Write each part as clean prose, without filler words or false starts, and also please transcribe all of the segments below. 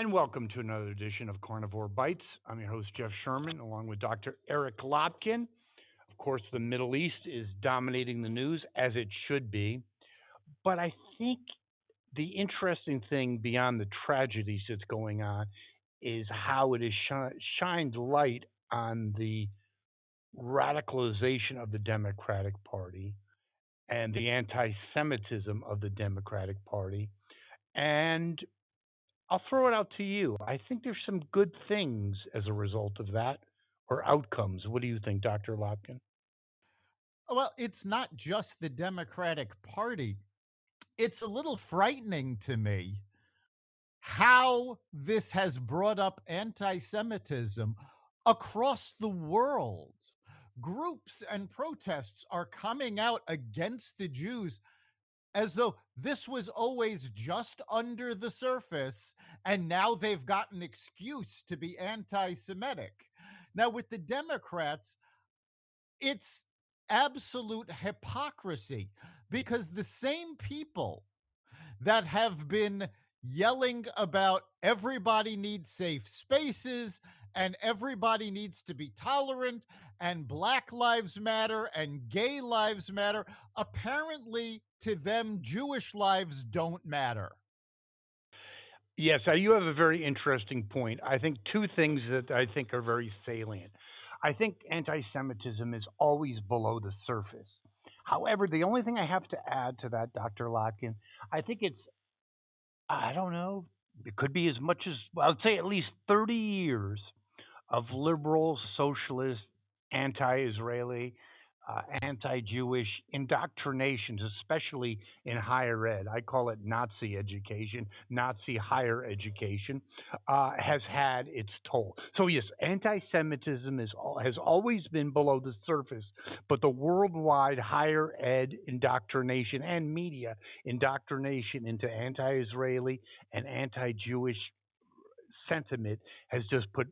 And welcome to another edition of Carnivore Bites. I'm your host, Jeff Sherman, along with Dr. Eric Lopkin. Of course, the Middle East is dominating the news, as it should be. But I think the interesting thing beyond the tragedies that's going on is how it has shined light on the radicalization of the Democratic Party and the anti Semitism of the Democratic Party. And I'll throw it out to you. I think there's some good things as a result of that or outcomes. What do you think, Dr. Lopkin? Well, it's not just the Democratic Party. It's a little frightening to me how this has brought up anti Semitism across the world. Groups and protests are coming out against the Jews as though this was always just under the surface, and now they've got an excuse to be anti Semitic. Now, with the Democrats, it's absolute hypocrisy because the same people that have been yelling about everybody needs safe spaces and everybody needs to be tolerant and Black Lives Matter and gay lives matter, apparently to them, Jewish lives don't matter. Yes, you have a very interesting point. I think two things that I think are very salient. I think anti Semitism is always below the surface. However, the only thing I have to add to that, Dr. Lotkin, I think it's, I don't know, it could be as much as, well, I'd say at least 30 years of liberal, socialist, anti Israeli, anti Jewish indoctrinations, especially in higher ed. I call it Nazi education, Nazi higher education, has had its toll. So, yes, anti Semitism has always been below the surface, but the worldwide higher ed indoctrination and media indoctrination into anti Israeli and anti Jewish sentiment has just put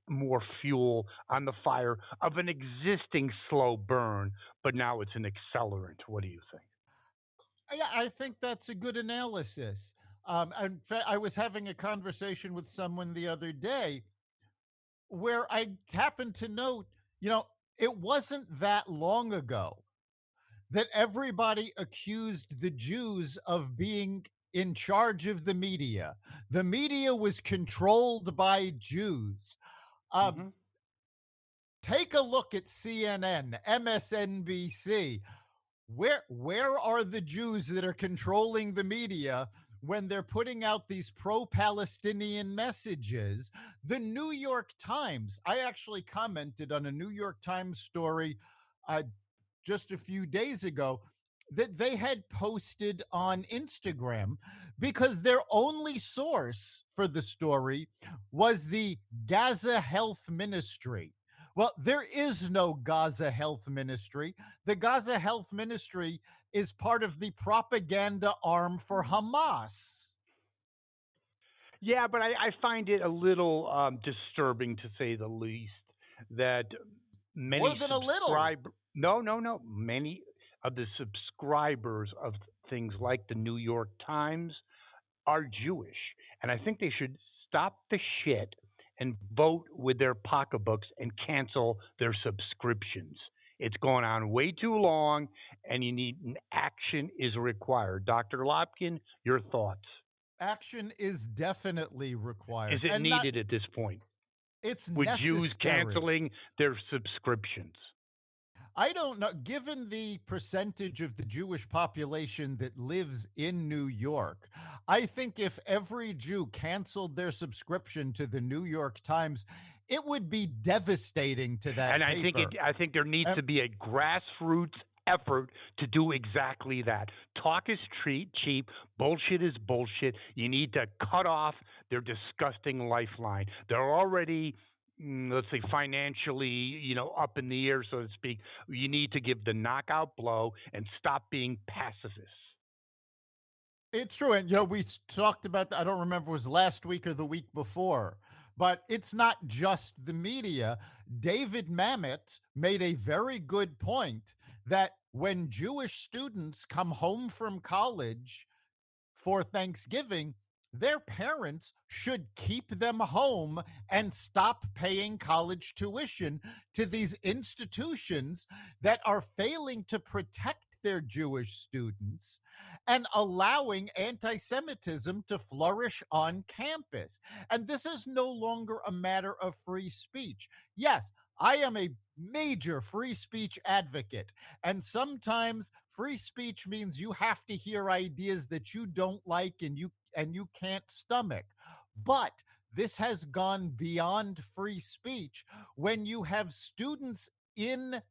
more fuel on the fire of an existing slow burn, but now it's an accelerant. What do you think? Yeah, I think that's a good analysis. In fact, I was having a conversation with someone the other day where I happened to note, you know, it wasn't that long ago that everybody accused the Jews of being in charge of the media. The media was controlled by Jews. Um, Hmm. Take a look at CNN, MSNBC. Where are the Jews that are controlling the media when they're putting out these pro-Palestinian messages? The New York Times, I actually commented on a New York Times story uh, just a few days ago that they had posted on Instagram because their only source for the story was the Gaza Health Ministry. Well, there is no Gaza Health Ministry. The Gaza Health Ministry is part of the propaganda arm for Hamas. Yeah, but I find it a little disturbing to say the least that More many than a little. subscribe no no no many of the subscribers of things like the New York Times are Jewish, and I think they should stop the shit and vote with their pocketbooks and cancel their subscriptions. It's gone on way too long, and you need an action is required. Dr. Lopkin, your thoughts? Action is definitely Is required it and not needed at this point it's with Jews necessary. canceling their subscriptions? I don't know. Given the percentage of the Jewish population that lives in New York, I think if every Jew canceled their subscription to the New York Times, it would be devastating to And that paper. I think there needs And to be a grassroots effort to do exactly that. Talk is cheap, bullshit is bullshit. You need to cut off their disgusting lifeline. They're already let's say financially, up in the air, so to speak. You need to give the knockout blow and stop being pacifists. it's true. And, we talked about, I don't remember if it was last week or the week before, but it's not just the media. David Mamet made a very good point that when Jewish students come home from college for Thanksgiving, their parents should keep them home and stop paying college tuition to these institutions that are failing to protect their Jewish students and allowing anti Semitism to flourish on campus. And this is no longer a matter of free speech. Yes, I am a major free speech advocate. And sometimes free speech means you have to hear ideas that you don't like and you can't stomach. But this has gone beyond free speech when you have students in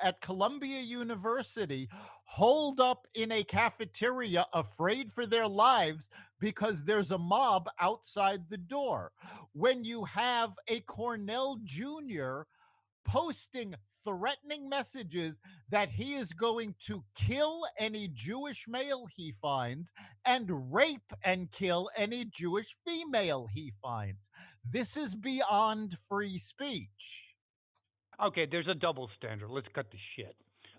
at Columbia University holed up in a cafeteria afraid for their lives because there's a mob outside the door. When you have a Cornell Jr. posting threatening messages that he is going to kill any Jewish male he finds and rape and kill any Jewish female he finds. This is beyond free speech. Okay, there's a double standard. Let's cut the shit.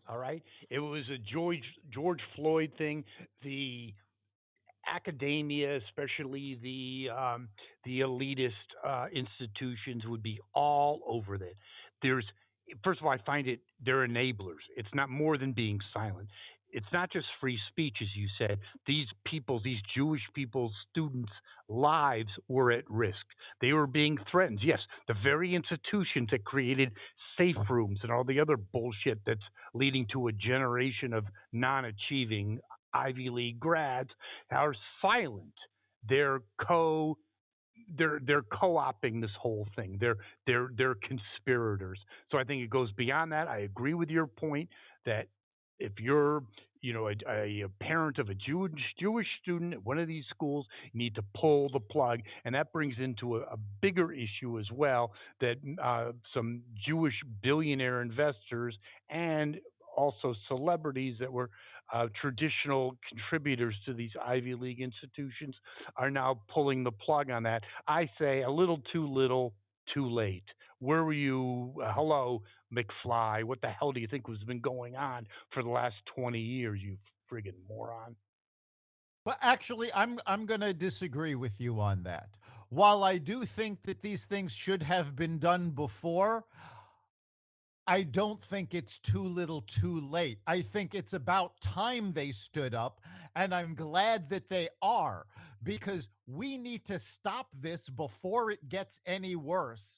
All right, it was a George Floyd thing. The academia, especially the elitist institutions, would be all over that. There's First of all, I find it they're enablers. It's not more than being silent. It's not just free speech, as you said. These Jewish people's students' lives were at risk. They were being threatened. Yes, the very institutions that created safe rooms and all the other bullshit that's leading to a generation of non-achieving Ivy League grads are silent. They're co they're co-opting this whole thing. They're conspirators. So I think it goes beyond that. I agree with your point that if you're a parent of a Jewish student at one of these schools, you need to pull the plug, and that brings into a bigger issue as well that some Jewish billionaire investors and also celebrities that were traditional contributors to these Ivy League institutions are now pulling the plug on that. I say a little, too late. Where were you? Hello, McFly. What the hell do you think has been going on for the last 20 years, you friggin' moron? But actually, I'm going to disagree with you on that. While I do think that these things should have been done before, I don't think it's too little too late. I think it's about time they stood up, and I'm glad that they are because we need to stop this before it gets any worse.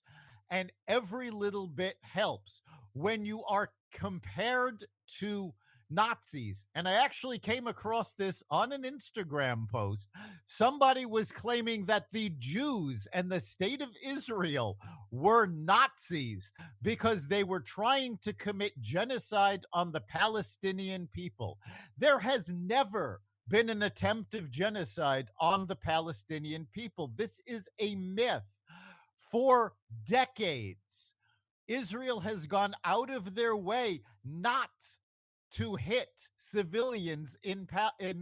And every little bit helps when you are compared to Nazis. And I actually came across this on an Instagram post. Somebody was claiming that the Jews and the state of Israel were Nazis because they were trying to commit genocide on the Palestinian people. There has never been an attempt of genocide on the Palestinian people. This is a myth. For decades, Israel has gone out of their way not to hit civilians in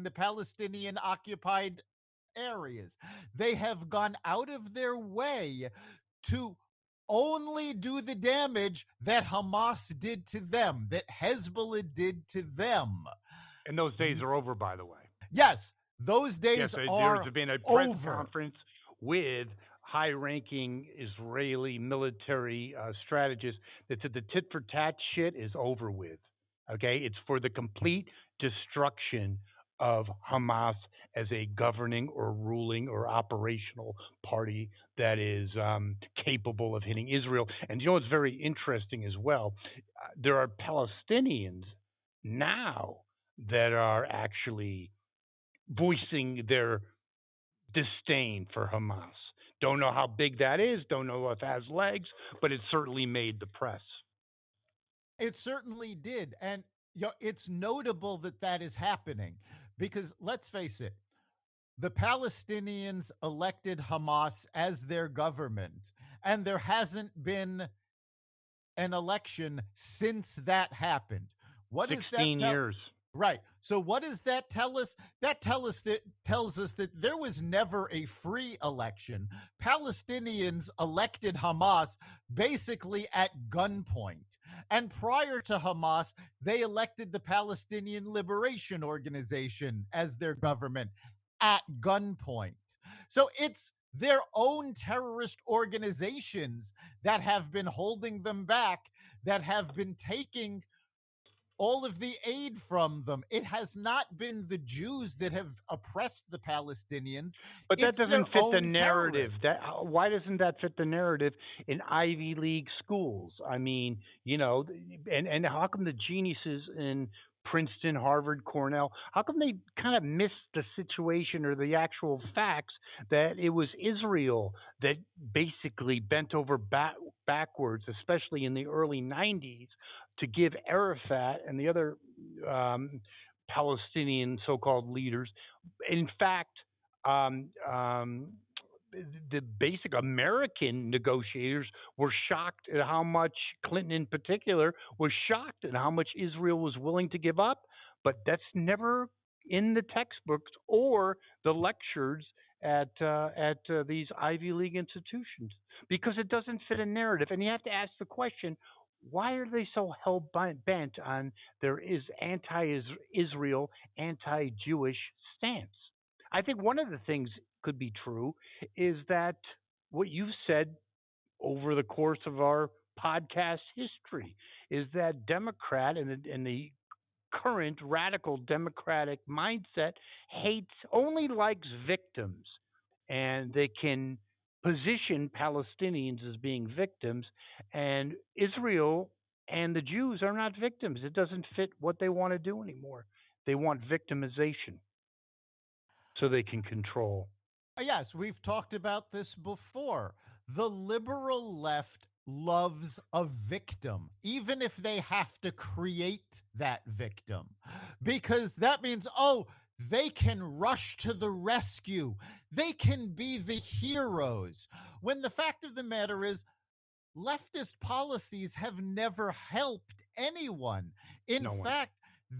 the Palestinian occupied areas. They have gone out of their way to only do the damage that Hamas did to them, that Hezbollah did to them. And those days are over, by the way. Yes, those Yes, days there's are been a press over. conference with high-ranking Israeli military strategists that said the tit for tat shit is over with. Okay, it's for the complete destruction of Hamas as a governing or ruling or operational party that is capable of hitting Israel. And you know what's very interesting as well? There are Palestinians now that are actually voicing their disdain for Hamas. Don't know how big that is, don't know if it has legs, but it certainly made the press. It certainly did. And it's notable that that is happening because let's face it, the Palestinians elected Hamas as their government, and there hasn't been an election since that happened. What does that 16 tell? years. Right. So what does that tell us? That tells us that there was never a free election. Palestinians elected Hamas basically at gunpoint. And prior to Hamas, they elected the Palestinian Liberation Organization as their government at gunpoint. So it's their own terrorist organizations that have been holding them back, that have been taking all of the aid from them. It has not been the Jews that have oppressed the Palestinians, But that it's their doesn't fit the own narrative. terrorists. That why doesn't that fit the narrative in Ivy League schools? I mean, and how come the geniuses in Princeton, Harvard, Cornell, how come they kind of miss the situation or the actual facts that it was Israel that basically bent over backwards, especially in the early 90s, to give Arafat and the other um, Palestinian so-called leaders, in fact, um, um, the basic American negotiators were shocked at how much Clinton, in particular, was shocked at how much Israel was willing to give up. But that's never in the textbooks or the lectures at these Ivy League institutions because it doesn't fit a narrative. And you have to ask the question: why are they so hell bent on their is anti-Israel, anti-Jewish stance? I think one of the things could be true is that what you've said over the course of our podcast history is that Democrat and the current radical democratic mindset hates only likes victims, and they can position Palestinians as being victims, and Israel and the Jews are not victims. It doesn't fit what they want to do anymore. They want victimization so they can control. Yes, we've talked about this before. The liberal left loves a victim, even if they have to create that victim, because that means, oh, they can rush to the rescue. They can be the heroes. When the fact of the matter is, leftist policies have never helped anyone. In No one. fact,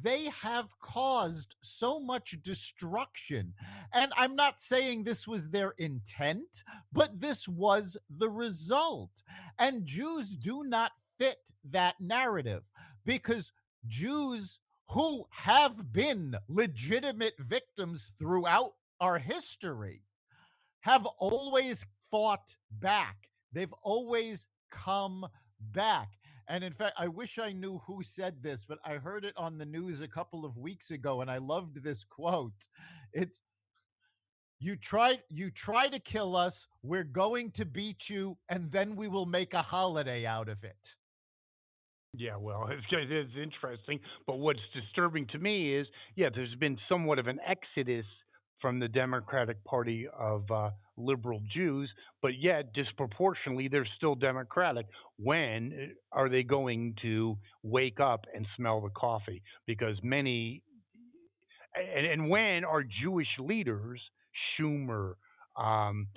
they have caused so much destruction. And I'm not saying this was their intent, but this was the result. And Jews do not fit that narrative because Jews who have been legitimate victims throughout our history have always fought back. They've always come back. And in fact, I wish I knew who said this, but I heard it on the news a couple of weeks ago and I loved this quote. It's you try to kill us, we're going to beat you and then we will make a holiday out of it. Yeah, well, it's interesting. But what's disturbing to me is, yeah, there's been somewhat of an exodus from the Democratic Party of liberal Jews, but yet disproportionately they're still Democratic. When are they going to wake up and smell the coffee? Because many, and when are Jewish leaders, Schumer,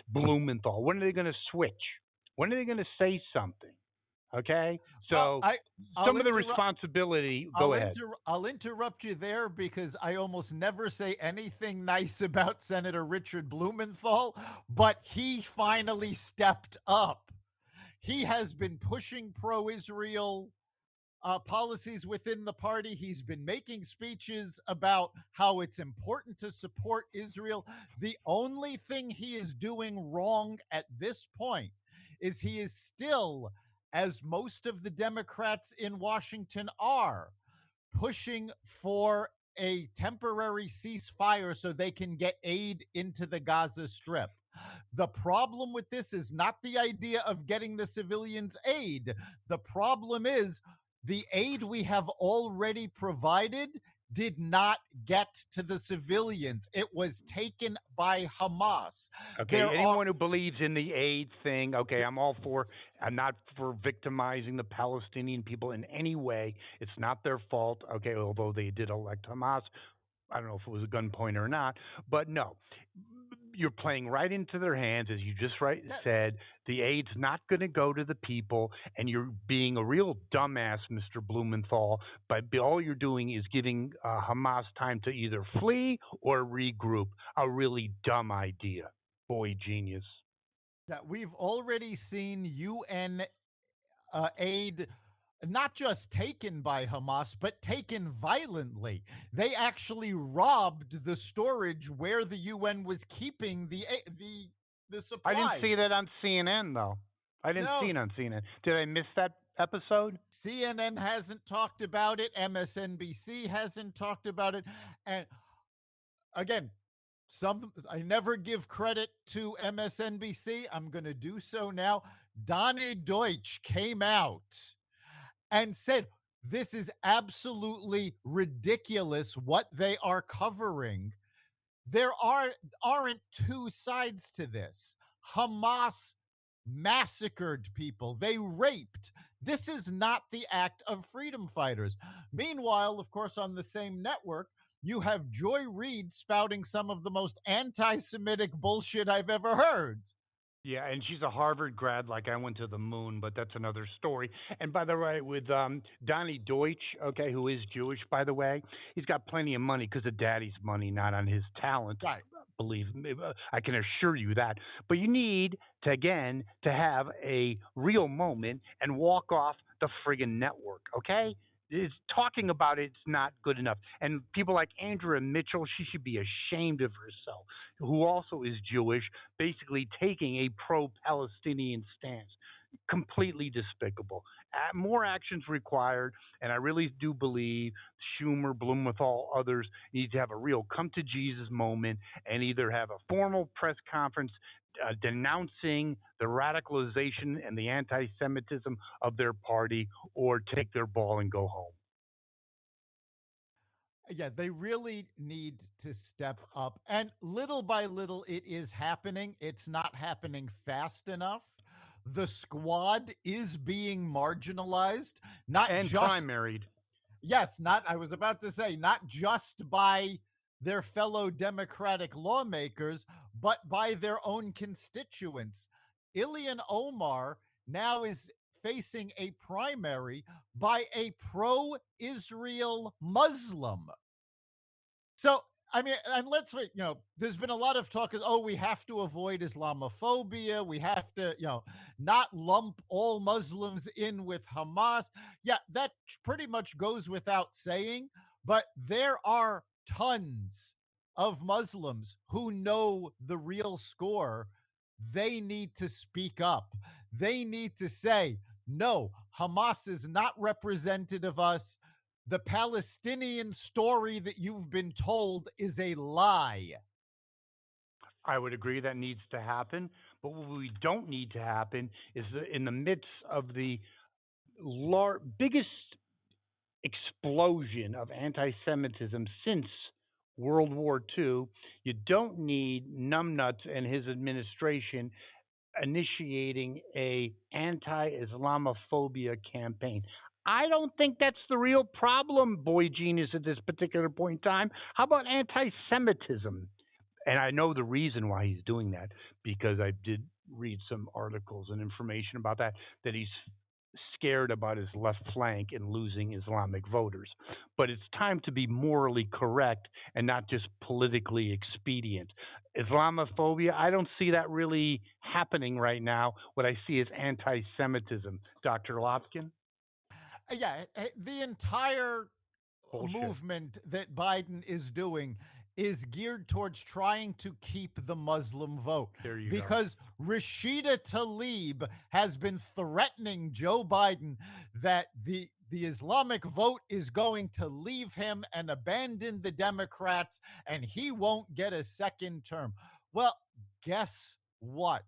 Blumenthal, when are they going to switch? When are they going to say something? Okay, Well, so I'll some of the interrupt responsibility. Go ahead. I'll interrupt you there because I almost never say anything nice about Senator Richard Blumenthal, but he finally stepped up. He has been pushing pro-Israel policies within the party. He's been making speeches about how it's important to support Israel. The only thing he is doing wrong at this point is he is still, as most of the Democrats in Washington are, pushing for a temporary ceasefire so they can get aid into the Gaza Strip. The problem with this is not the idea of getting the civilians aid. The problem is the aid we have already provided did not get to the civilians. It was taken by Hamas. Okay, There are anyone who believes in the aid thing, okay, I'm all for. I'm not for victimizing the Palestinian people in any way. It's not their fault. Okay, although they did elect Hamas, I don't know if it was a gunpoint or not, but no, you're playing right into their hands, as you just right yes, said. The aid's not going to go to the people, and you're being a real dumbass, Mr. Blumenthal. But all you're doing is giving Hamas time to either flee or regroup. A really dumb idea. Boy, genius. that we've already seen UN aid not just taken by Hamas, but taken violently. They actually robbed the storage where the UN was keeping the I didn't supplies. see that on CNN though. I didn't No, see it on CNN. Did I miss that episode? CNN hasn't talked about it. MSNBC hasn't talked about it. And again, I never give credit to MSNBC. I'm going to do so now. Donnie Deutsch came out and said, "This is absolutely ridiculous what they are covering. There aren't two sides to this. Hamas massacred people. They raped. This is not the act of freedom fighters." Meanwhile, of course, on the same network, you have Joy Reid spouting some of the most anti-Semitic bullshit I've ever heard. Yeah, and she's a Harvard grad, like I went to the moon, but that's another story. And by the way, with Donnie Deutsch, okay, who is Jewish, by the way, he's got plenty of money because of daddy's money, not on his talent. Right. Believe me, I can assure you that. But you need to, again, to have a real moment and walk off the friggin' network, okay? It's talking about it's not good enough. And people like Andrea Mitchell, she should be ashamed of herself, who also is Jewish, basically taking a pro-Palestinian stance. Completely despicable. More actions required, and I really do believe Schumer, Blumenthal, others need to have a real come to Jesus moment and either have a formal press conference denouncing the radicalization and the anti-Semitism of their party, or take their ball and go home. Yeah, they really need to step up. And little by little, it is happening. It's not happening fast enough. The squad is being marginalized, not And just, primaried. yes, not, I was about to say, not just by their fellow Democratic lawmakers, but by their own constituents. Ilian Omar now is facing a primary by a pro Israel Muslim. So, I mean, and let's wait, there's been a lot of talk of, oh, we have to avoid Islamophobia. We have to, not lump all Muslims in with Hamas. Yeah, that pretty much goes without saying, but there are tons of Muslims who know the real score. They need to speak up. They need to say, no, Hamas is not representative of us. The Palestinian story that you've been told is a lie. I would agree that needs to happen. But what we don't need to happen is in the midst of the biggest explosion of anti-Semitism since World War II, you don't need numbnuts and his administration initiating a anti-Islamophobia campaign. I don't think that's the real problem, boy genius, at this particular point in time. How about anti-Semitism? And I know the reason why he's doing that because I did read some articles and information about that. That he's scared about his left flank and losing Islamic voters. But it's time to be morally correct and not just politically expedient. Islamophobia, I don't see that really happening right now. What I see is anti Semitism. Dr. Lopkin? Yeah, the entire Bullshit. movement that Biden is doing is geared towards trying to keep the Muslim vote There you go. because Rashida Tlaib has been threatening Joe Biden that the Islamic vote is going to leave him and abandon the Democrats and he won't get a second term. Well, guess what?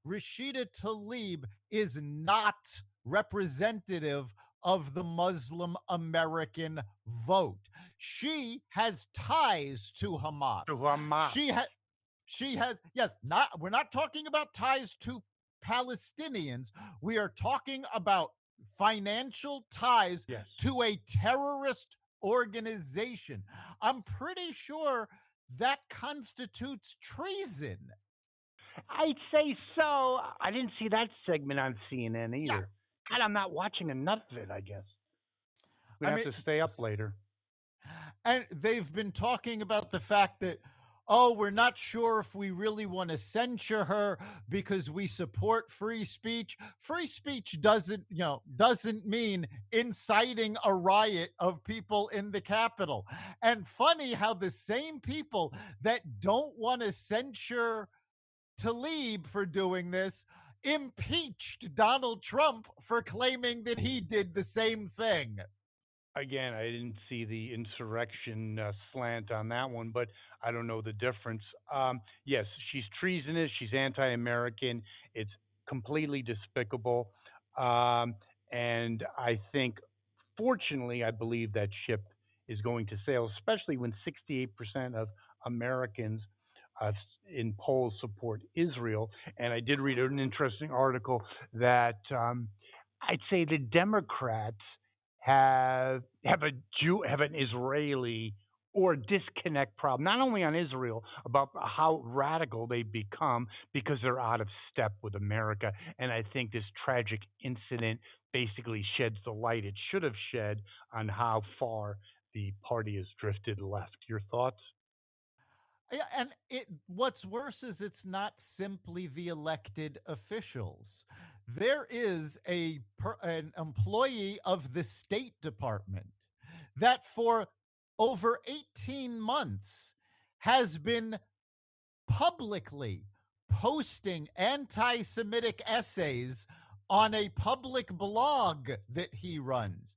Rashida Tlaib is not representative of the Muslim American vote. She has ties to Hamas. To Hamas. She has, yes, not, we're not talking about ties to Palestinians. We are talking about financial ties Yes. to a terrorist organization. I'm pretty sure that constitutes treason. I'd say so. I didn't see that segment on CNN Yeah. either. God, I'm not watching enough of it, I guess. We're I going mean, to have to stay up later. and they've been talking about the fact that, oh, we're not sure if we really want to censure her because we support free speech. Free speech doesn't mean inciting a riot of people in the Capitol. And funny how the same people that don't want to censure Tlaib for doing this impeached Donald Trump for claiming that he did the same thing. Again, I didn't see the insurrection slant on that one, but I don't know the difference. Yes, she's treasonous. She's anti-American. It's completely despicable. Um, and I think, fortunately, I believe that ship is going to sail, especially when 68% of Americans in polls support Israel. And I did read an interesting article that I'd say the Democrats have a Jew have an Israeli or disconnect problem, not only on Israel about how radical they become because they're out of step with America. And I think this tragic incident basically sheds the light it should have shed on how far the party has drifted left. Your thoughts? Yeah, and what's worse is it's not simply the elected officials. There is an employee of the State Department that for over 18 months has been publicly posting anti-Semitic essays on a public blog that he runs.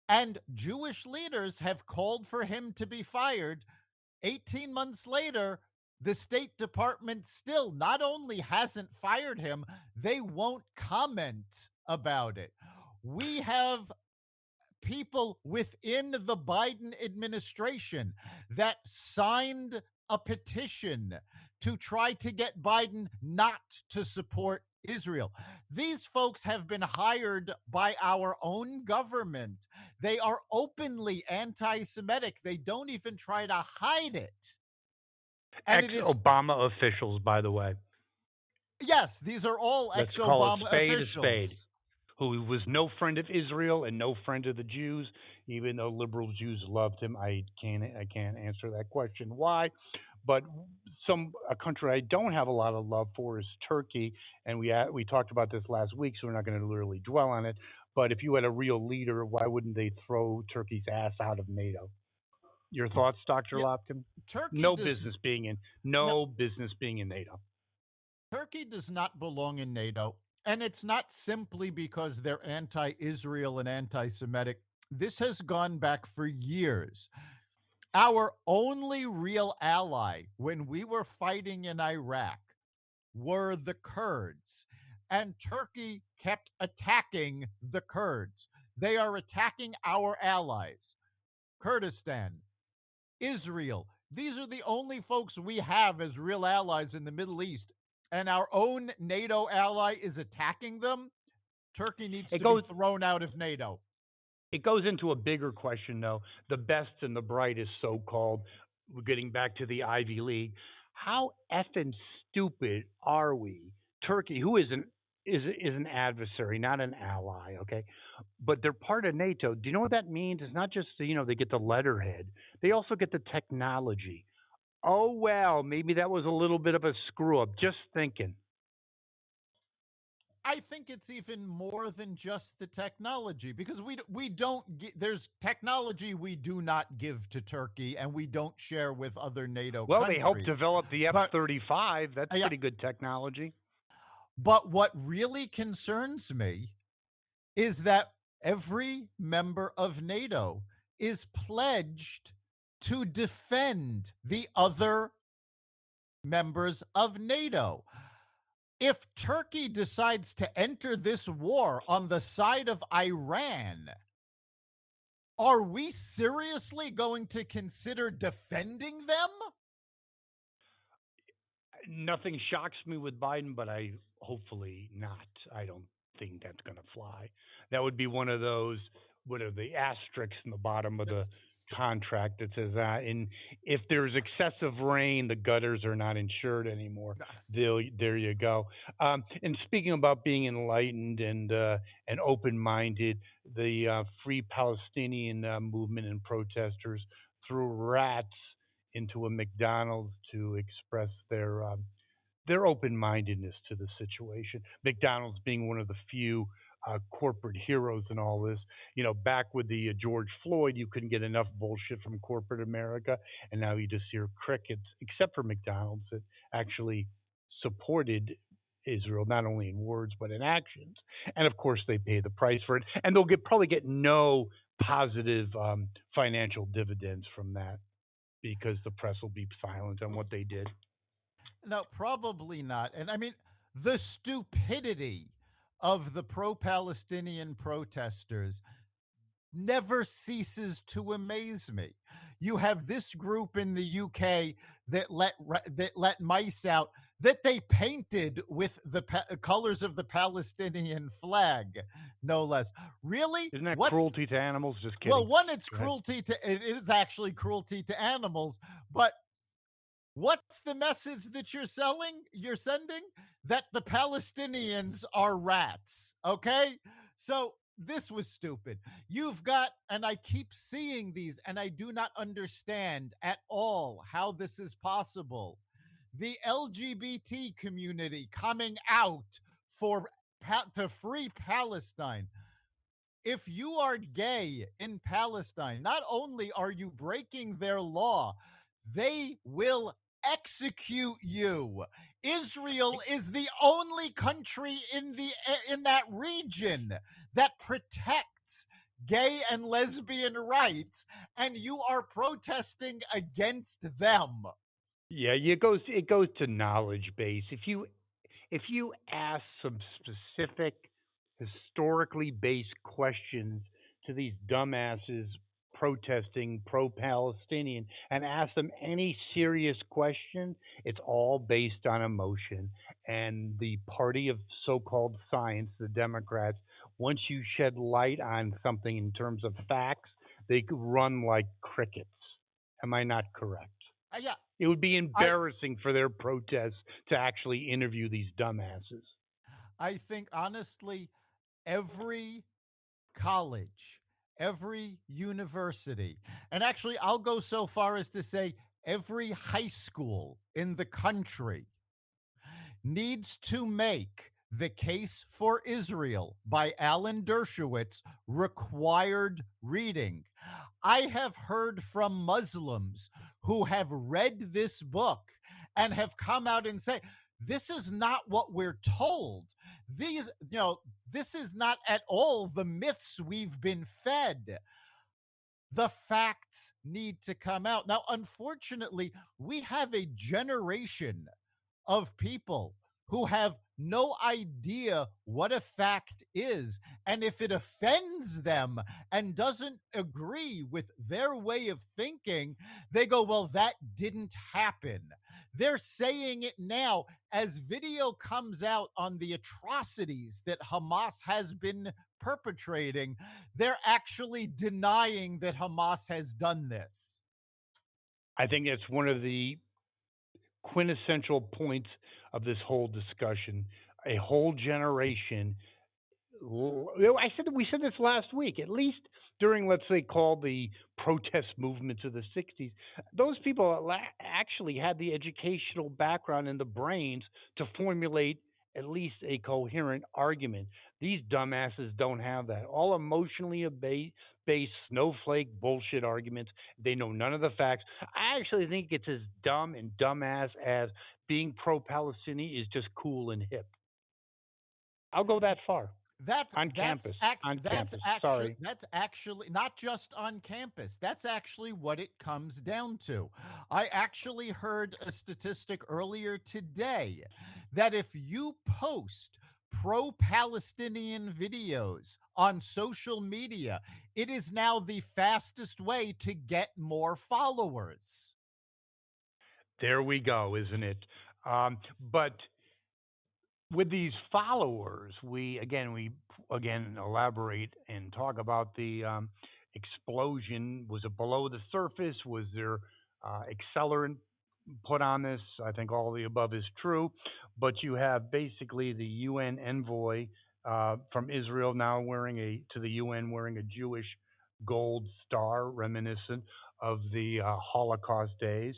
And Jewish leaders have called for him to be fired. 18 months later, the State Department still not only hasn't fired him, they won't comment about it. We have people within the Biden administration that signed a petition to try to get Biden not to support Israel. These folks have been hired by our own government. They are openly anti Semitic. They don't even try to hide it. And Ex it is, Obama officials, by the way. yes, these are all Let's ex call a Obama spade a spade. officials. Who was no friend of Israel and no friend of the Jews, even though liberal Jews loved him. I can't answer that question why, but a country I don't have a lot of love for is Turkey, and we talked about this last week, so we're not going to literally dwell on it. But if you had a real leader, why wouldn't they throw Turkey's ass out of NATO? Your thoughts, Dr. Yeah, Lopkin? Turkey No does business being in no, no business being in NATO. Turkey does not belong in NATO. And it's not simply because they're anti Israel and anti Semitic. This has gone back for years. Our only real ally when we were fighting in Iraq were the Kurds. And Turkey kept attacking the Kurds. They are attacking our allies, Kurdistan, Israel. These are the only folks we have as real allies in the Middle East. And our own NATO ally is attacking them. Turkey needs It to be goes thrown out of NATO. it goes into a bigger question, though. The best and the brightest, so called, we're getting back to the Ivy League. How effing stupid are we? Turkey, who is an adversary, not an ally, okay? But they're part of NATO. Do you know what that means? It's not just they get the letterhead; they also get the technology. Oh well, maybe that was a little bit of a screw up. Just thinking. I think it's even more than just the technology because we don't there's technology we do not give to Turkey and we don't share with other NATO Well, they helped countries. develop the But F-35. That's yeah, pretty good technology. but what really concerns me is that every member of NATO is pledged to defend the other members of NATO. If Turkey decides to enter this war on the side of Iran, are we seriously going to consider defending them? Nothing shocks me with Biden, but I hopefully not. I don't think that's going to fly. That would be one of those. What are the asterisks in the bottom of the contract that says that? And if there's excessive rain, the gutters are not insured anymore. There you go. And speaking about being enlightened and open-minded, the Free Palestinian movement and protesters threw rats into a McDonald's to express their open mindedness to the situation. McDonald's being one of the few corporate heroes in all this. You know, back with the George Floyd, you couldn't get enough bullshit from corporate America, and now you just hear crickets, except for McDonald's that actually supported Israel not only in words but in actions. And of course, they pay the price for it, and they'll probably get no positive financial dividends from that because the press will be silent on what they did. No, probably not. And I mean, the stupidity of the pro Palestinian protesters never ceases to amaze me. You have this group in the UK that let mice out that they painted with the colors of the Palestinian flag, no less. Really? Isn't that What's cruelty to animals? Just Well, kidding. one, it's Go ahead. cruelty to it is actually cruelty to animals, but what's the message that you're selling? You're sending that the Palestinians are rats. Okay. So this was stupid. You've got, and I keep seeing these, and I do not understand at all how this is possible. The LGBT community coming out for to free Palestine. If you are gay in Palestine, not only are you breaking their law, they will execute you. Israel is the only country in that region that protects gay and lesbian rights, and you are protesting against them. Yeah, it goes to knowledge base. If you ask some specific historically based questions to these dumbasses protesting pro Palestinian and ask them any serious question, it's all based on emotion. And the party of so called science, the Democrats, once you shed light on something in terms of facts, they could run like crickets. Am I not correct? Yeah, It would be I embarrassing for their protests to actually interview these dumbasses. I think honestly every college, every university, and actually, I'll go so far as to say every high school in the country needs to make The Case for Israel by Alan Dershowitz required reading. I have heard from Muslims who have read this book and have come out and say, this is not what we're told. This is not at all the myths we've been fed. The facts need to come out. Now, unfortunately, we have a generation of people who have no idea what a fact is. And if it offends them and doesn't agree with their way of thinking, they go, well, that didn't happen. They're saying it now as video comes out on the atrocities that Hamas has been perpetrating. They're actually denying that Hamas has done this. I think it's one of the quintessential points of this whole discussion. A whole generation I said we said this last week. At least during, let's say, called the protest movements of the '60s, those people actually had the educational background and the brains to formulate at least a coherent argument. These dumbasses don't have that. All emotionally based snowflake bullshit arguments. They know none of the facts. I actually think it's as dumb and dumbass as being pro-Palestinian is just cool and hip. I'll go that far That on that's campus. act On campus. Sorry. that's actually not just on campus. That's actually what it comes down to. I actually heard a statistic earlier today that if you post pro-Palestinian videos on social media, it is now the fastest way to get more followers. There we go, isn't it? But with these followers, we again elaborate and talk about the explosion. Was it below the surface? Was there accelerant put on this? I think all of the above is true. But you have basically the UN envoy from Israel now wearing a to the UN wearing a Jewish gold star, reminiscent of the Holocaust days.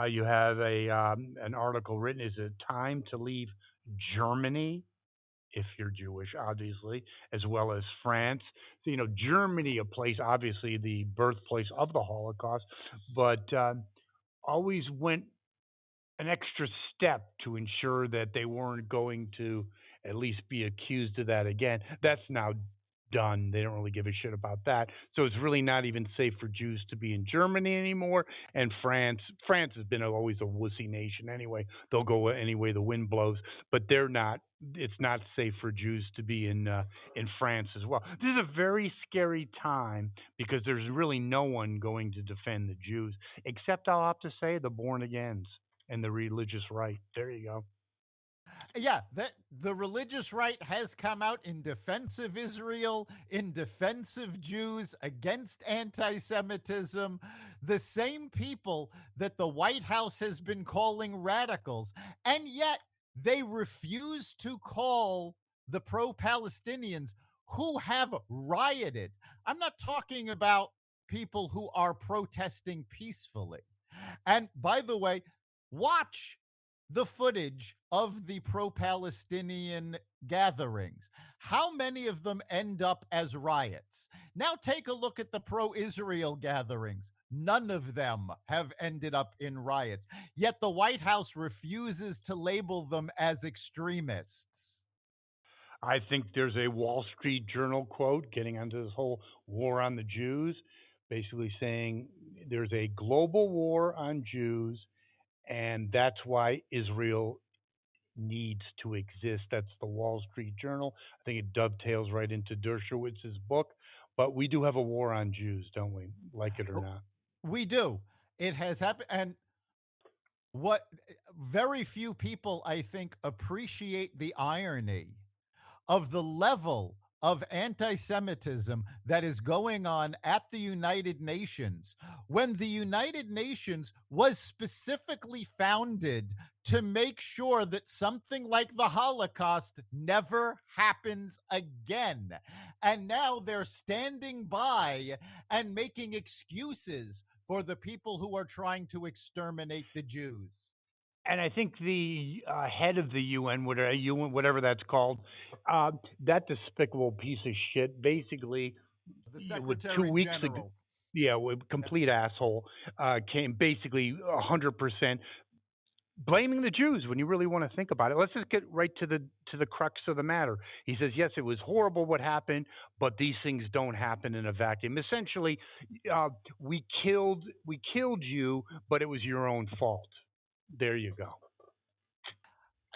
You have an article written, "Is it time to leave Germany?" If you're Jewish, obviously, as well as France. So, Germany, a place, obviously, the birthplace of the Holocaust, but always went an extra step to ensure that they weren't going to at least be accused of that again. That's now done. They don't really give a shit about that. So it's really not even safe for Jews to be in Germany anymore. And France has been always a wussy nation anyway. They'll go any way the wind blows, but they're not. It's not safe for Jews to be in France as well. This is a very scary time because there's really no one going to defend the Jews, except I'll have to say the born agains and the religious right. There you go. Yeah, that the religious right has come out in defense of Israel, in defense of Jews, against anti-Semitism. The same people that the White House has been calling radicals, and yet they refuse to call the pro-Palestinians who have rioted. I'm not talking about people who are protesting peacefully. And by the way, watch the footage of the pro Palestinian gatherings. How many of them end up as riots? Now take a look at the pro Israel gatherings. None of them have ended up in riots. Yet the White House refuses to label them as extremists. I think there's a Wall Street Journal quote getting onto this whole war on the Jews, basically saying there's a global war on Jews, and that's why Israel needs to exist. That's the Wall Street Journal. I think it dovetails right into Dershowitz's book. But we do have a war on Jews, don't we? Like it or Oh, not. we do. It has happened. And what very few people, I think, appreciate the irony of the level of anti Semitism that is going on at the United Nations when the United Nations was specifically founded to make sure that something like the Holocaust never happens again. And now they're standing by and making excuses for the people who are trying to exterminate the Jews. And I think the head of the UN, whatever that's called, uh, that despicable piece of shit, basically, The with two Secretary weeks ago, General. yeah, with complete asshole, came basically 100% blaming the Jews when you really want to think about it. Let's just get right to the crux of the matter. He says, yes, it was horrible what happened, but these things don't happen in a vacuum. Essentially, uh, we killed you, but it was your own fault. There you go.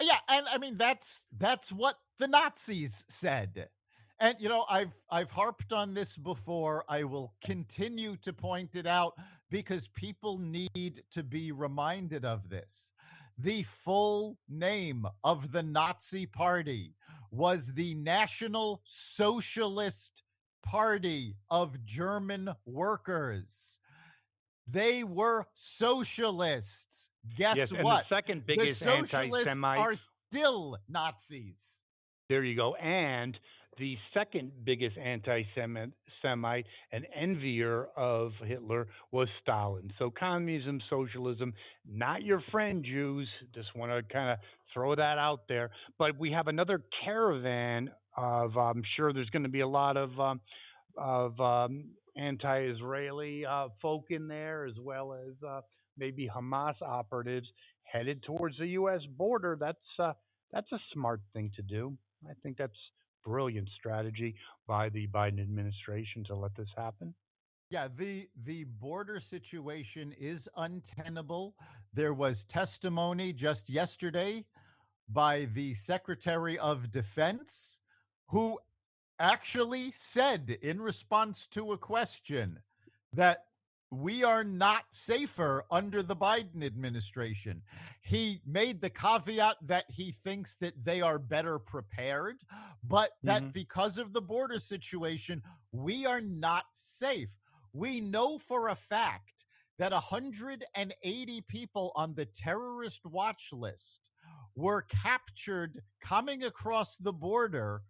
Yeah, and I mean that's what the Nazis said. And I've harped on this before. I will continue to point it out because people need to be reminded of this. The full name of the Nazi party was the National Socialist Party of German Workers. They were socialists. Yes, Guess and the what? second The biggest socialists anti-Semite. are still Nazis. There you go. And the second biggest Semite and envier of Hitler was Stalin. So communism, socialism, not your friend, Jews. Just want to kind of throw that out there. But we have another caravan of, I'm sure there's going to be a lot of anti-Israeli folk in there, as well as maybe Hamas operatives headed towards the U.S. border. That's a smart thing to do. I think that's brilliant strategy by the Biden administration to let this happen. Yeah, the border situation is untenable. There was testimony just yesterday by the Secretary of Defense who actually said in response to a question that we are not safer under the Biden administration. He made the caveat that he thinks that they are better prepared, but that Hmm. because of the border situation, we are not safe. We know for a fact that 180 people on the terrorist watch list were captured coming across the border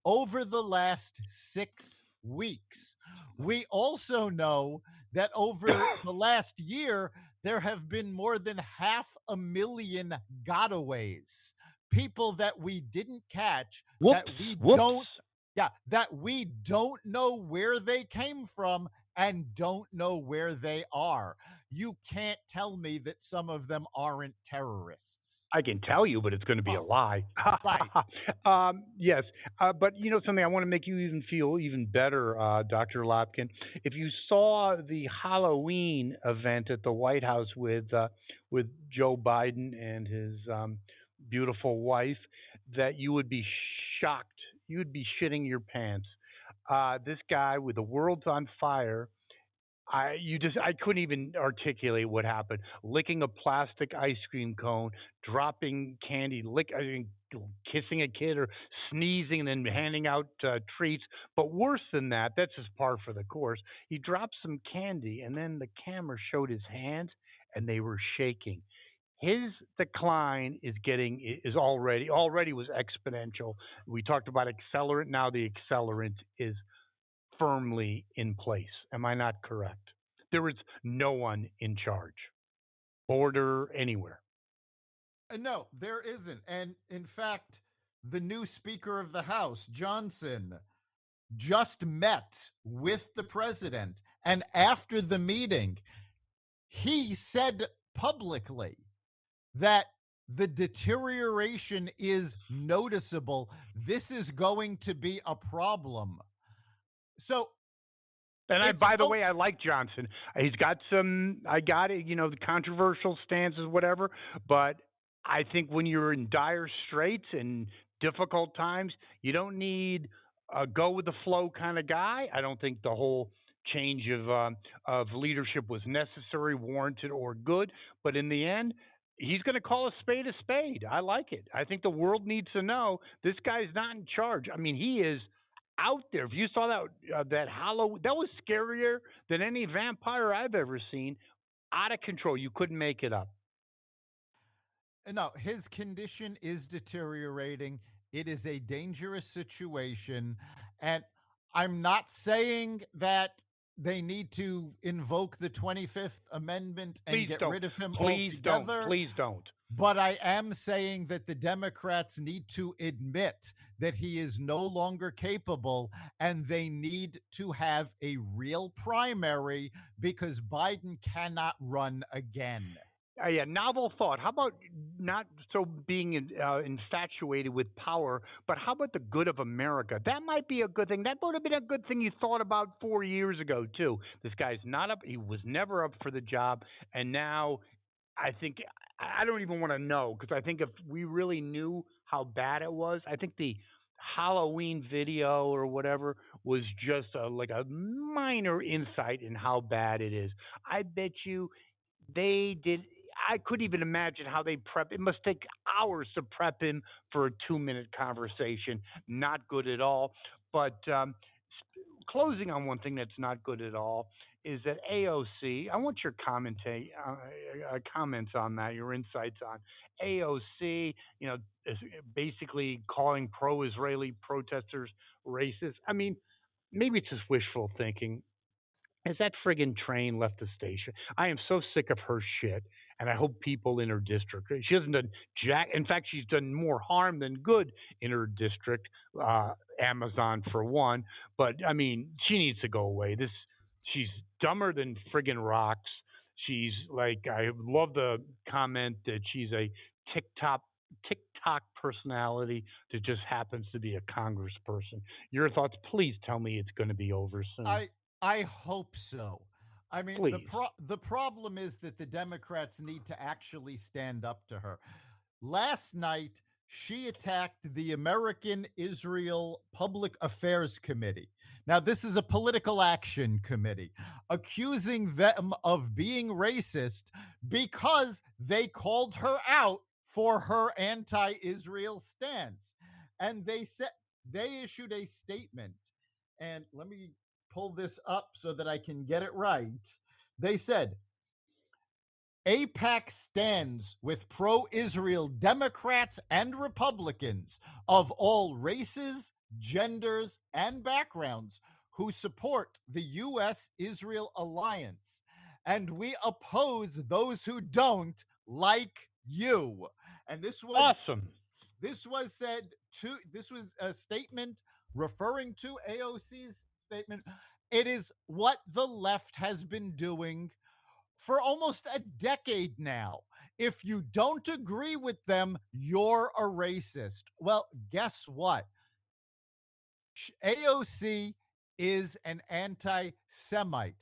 over the last 6 weeks. We also know that over the last year, there have been more than 500,000 gotaways. People that we didn't catch, that Whoops, we whoops. don't, yeah, that we don't know where they came from and don't know where they are. You can't tell me that some of them aren't terrorists. I can tell you, but it's going to be a Oh, lie. right. Yes, but you know something. I want to make you even feel even better, Dr. Lopkin. If you saw the Halloween event at the White House with Joe Biden and his beautiful wife, that you would be shocked. You would be shitting your pants. This guy with the world's on fire, I couldn't even articulate what happened. Licking a plastic ice cream cone, dropping candy, kissing a kid or sneezing and then handing out treats. But worse than that, that's just par for the course. He dropped some candy and then the camera showed his hands and they were shaking. His decline is already was exponential. We talked about accelerant. Now the accelerant is firmly in place. Am I not correct? There is no one in charge, border anywhere. No, there isn't. And in fact, the new Speaker of the House, Johnson, just met with the president. And after the meeting, he said publicly that the deterioration is noticeable. This is going to be a problem. So And it's by the no, way, I like Johnson. He's got some, I got it, the controversial stances, whatever. But I think when you're in dire straits and difficult times, you don't need a go with the flow kind of guy. I don't think the whole change of leadership was necessary, warranted, or good. But in the end, he's going to call a spade a spade. I like it. I think the world needs to know this guy's not in charge. I mean, he is out there. If you saw that Halloween, that was scarier than any vampire I've ever seen. Out of control. You couldn't make it up. no, his condition is deteriorating. It is a dangerous situation. And I'm not saying that they need to invoke the 25th Amendment and Please get don't. rid of him Please don't. altogether. Please don't. But I am saying that the Democrats need to admit that he is no longer capable and they need to have a real primary because Biden cannot run again. Yeah, novel thought. How about not so being infatuated with power, but how about the good of America? That might be a good thing. That would have been a good thing you thought about 4 years ago too. This guy's not up. He was never up for the job, and now I think I don't even want to know because I think if we really knew how bad it was, I think the Halloween video or whatever was just like a minor insight in how bad it is. I bet you they did. I couldn't even imagine how they prep. It must take hours to prep him for a 2 minute conversation. Not good at all. But closing on one thing that's not good at all is that AOC. I want your comments on that, your insights on AOC. Basically calling pro-Israeli protesters racist. I mean, maybe it's just wishful thinking. As that friggin' train left the station, I am so sick of her shit, and I hope people in her district. She hasn't done jack. In fact, she's done more harm than good in her district. Amazon for one, but I mean, she needs to go away. She's dumber than friggin' rocks. She's like, I love the comment that she's a TikTok TikTok personality that just happens to be a congressperson. Your thoughts? Please tell me it's going to be over soon. I I hope so. I mean, Please. the problem is that the Democrats need to actually stand up to her. Last night, she attacked the American Israel Public Affairs Committee. Now, this is a political action committee, accusing them of being racist because they called her out for her anti Israel stance. And they issued a statement. And let me pull this up so that I can get it right. They said, APAC stands with pro Israel Democrats and Republicans of all races, genders, and backgrounds who support the U.S. Israel alliance, and we oppose those who don't, like you. And Awesome. this was said to this was a statement referring to AOC's statement. It is what the left has been doing for almost a decade now. If you don't agree with them, you're a racist. Well, guess what? AOC is an anti Semite.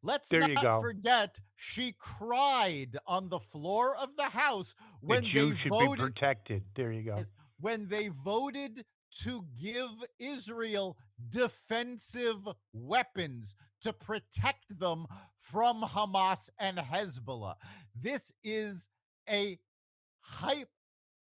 Let's There you not go. forget she cried on the floor of the House The when they Jews should be voted protected. There you go. when they voted to give Israel defensive weapons to protect them from Hamas and Hezbollah. This is a hype,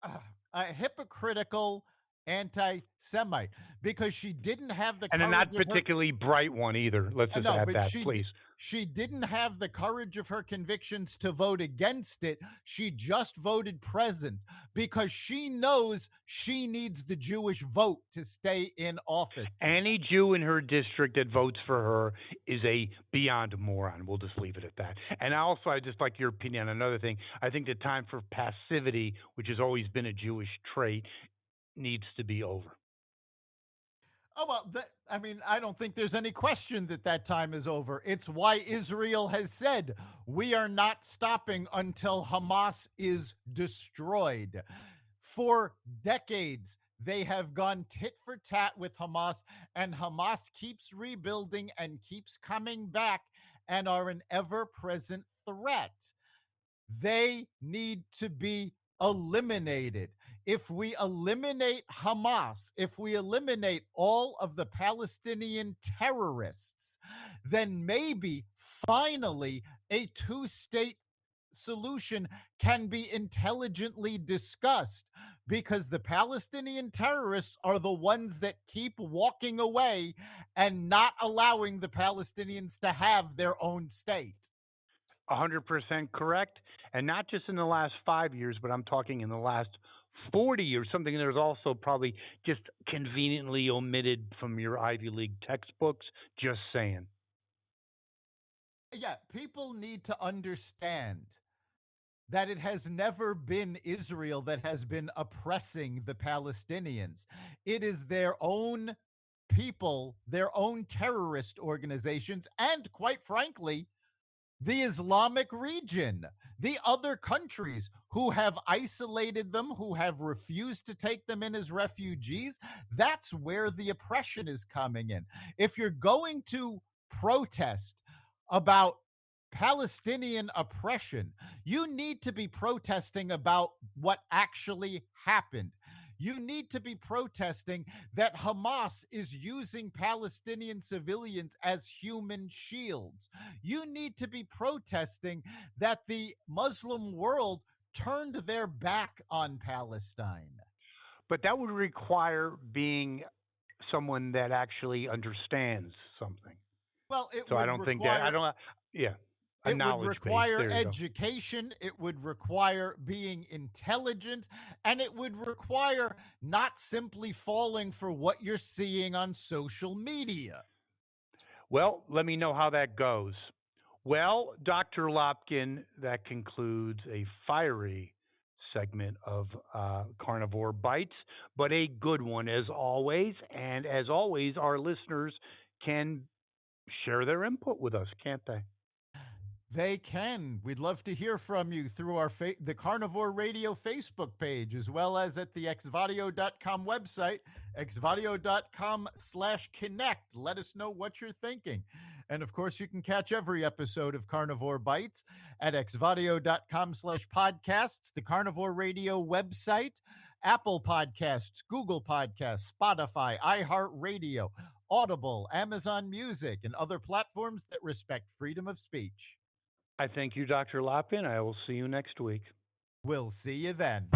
uh, a hypocritical anti-Semite because she didn't have the And a courage not of her. particularly bright one either. Let's just No, add but that, please. she didn't have the courage of her convictions to vote against it. She just voted present because she knows she needs the Jewish vote to stay in office. Any Jew in her district that votes for her is a beyond moron. We'll just leave it at that. And also, I just like your opinion on another thing. I think the time for passivity, which has always been a Jewish trait, needs to be over. Oh, well, I mean, I don't think there's any question that that time is over. It's why Israel has said, we are not stopping until Hamas is destroyed. For decades, they have gone tit for tat with Hamas, and Hamas keeps rebuilding and keeps coming back and are an ever present threat. They need to be eliminated. If we eliminate Hamas, if we eliminate all of the Palestinian terrorists, then maybe finally a two-state solution can be intelligently discussed because the Palestinian terrorists are the ones that keep walking away and not allowing the Palestinians to have their own state. 100% correct. And not just in the last 5 years, but I'm talking in the last 40 years, something there's also probably just conveniently omitted from your Ivy League textbooks. Just saying. Yeah, people need to understand that it has never been Israel that has been oppressing the Palestinians. It is their own people, their own terrorist organizations, and quite frankly, the Islamic region, the other countries who have isolated them, who have refused to take them in as refugees. That's where the oppression is coming in. If you're going to protest about Palestinian oppression, you need to be protesting about what actually happened. You need to be protesting that Hamas is using Palestinian civilians as human shields. You need to be protesting that the Muslim world turned their back on Palestine. But that would require being someone that actually understands something. Well, it So I would don't think that, I require don't, yeah, a it would knowledge base. require There you go. education, it would require being intelligent, and it would require not simply falling for what you're seeing on social media. Well, let me know how that goes. Well, Dr. Lopkin, that concludes a fiery segment of Carnivore Bites, but a good one as always. And as always, our listeners can share their input with us, can't they? They can. We'd love to hear from you through the Carnivore Radio Facebook page, as well as at the xvadio.com website, xvadio.com/connect. Let us know what you're thinking. And of course, you can catch every episode of Carnivore Bites at xvadio.com/podcasts, the Carnivore Radio website, Apple Podcasts, Google Podcasts, Spotify, iHeartRadio, Audible, Amazon Music, and other platforms that respect freedom of speech. I thank you, Dr. Lopkin. I will see you next week. We'll see you then.